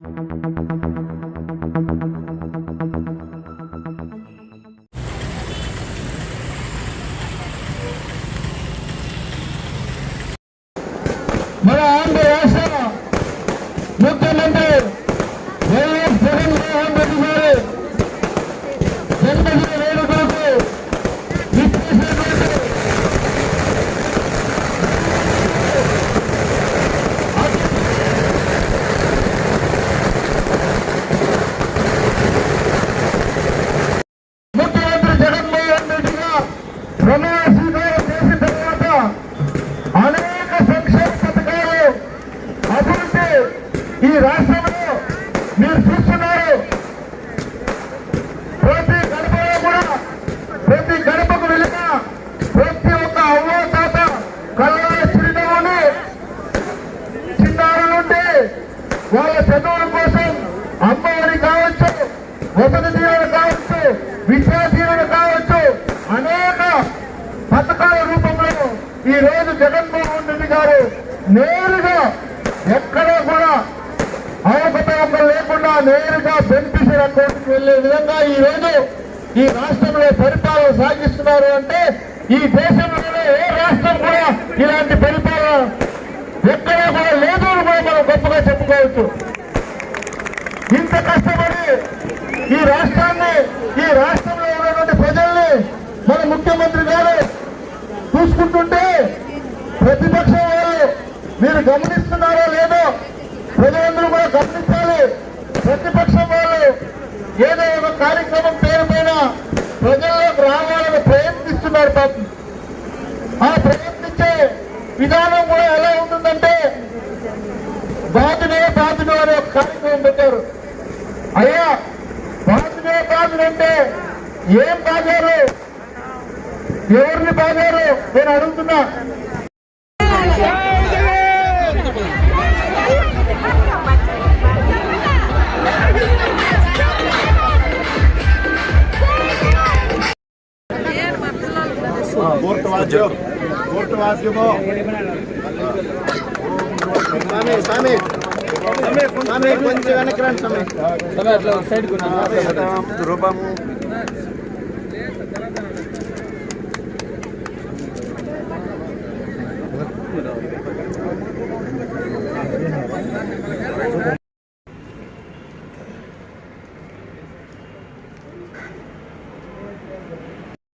మన ఆంధ్ర రాష్ట్ర ముఖ్యమంత్రి వైఎస్ జగన్మోహన్ రెడ్డి గారు జన్మదిన వేడుకలకు విచ్చేసినటువంటి ముఖ్యమంత్రి జగన్మోహన్ రెడ్డిగా ప్రమాణ స్వీకారం చేసిన తర్వాత అనేక సంక్షేమ పథకాలు అభివృద్ధి ఈ రాష్ట్రంలో మీరు చూస్తున్నారు. ప్రతి గడపలో కూడా ప్రతి గడపకు వెళ్ళిన ప్రతి ఒక్క అవ్వ తాత కళ్ళ చిరునవ్వుని చిన్నారుల నుండి వాళ్ళ చదువుల కోసం అమ్మఒడి కావచ్చు, వసతి దీవెన కావచ్చు, విద్యా దీవెన కావచ్చు, అనేక పథకాల రూపంలో ఈ రోజు జగన్మోహన్ రెడ్డి గారు నేరుగా ఎక్కడా కూడా అవకతవకలు లేకుండా నేరుగా బెనిఫిషియరీ అకౌంట్కి వెళ్లే విధంగా ఈ రోజు ఈ రాష్ట్రంలో పరిపాలన సాగిస్తున్నారు. అంటే ఈ దేశంలోనే ఏ రాష్ట్రం కూడా ఇలాంటి పరిపాలన ఎక్కడా కూడా లేదు అని కూడా మనం గొప్పగా చెప్పుకోవచ్చు. ఇంత కష్టపడి ఈ రాష్ట్రాన్ని, ఈ రాష్ట్రంలో ఉన్నటువంటి ప్రజల్ని మన ముఖ్యమంత్రి గారు చూసుకుంటుంటే ప్రతిపక్షం వాళ్ళు మీరు గమనిస్తున్నారో లేదో ప్రజలందరూ కూడా గమనించాలి. ప్రతిపక్షం వాళ్ళు ఏదో ఒక కార్యక్రమం పేరు పైన ప్రజల్లోకి రావాలని ప్రయత్నిస్తున్నారు. పాపం ఆ ప్రయత్నించే విధానం కూడా ఎలా ఉంటుందంటే బాధుడే బాధుడు అనే ఒక కార్యక్రమం పెట్టారు. అయ్యా బాధుడే బాధుడు అంటే ఏం బాధారు, ఎవరిని బాధారు నేను అడుగుతున్నా. కొంచెం వెనక్కి రండి. రూపం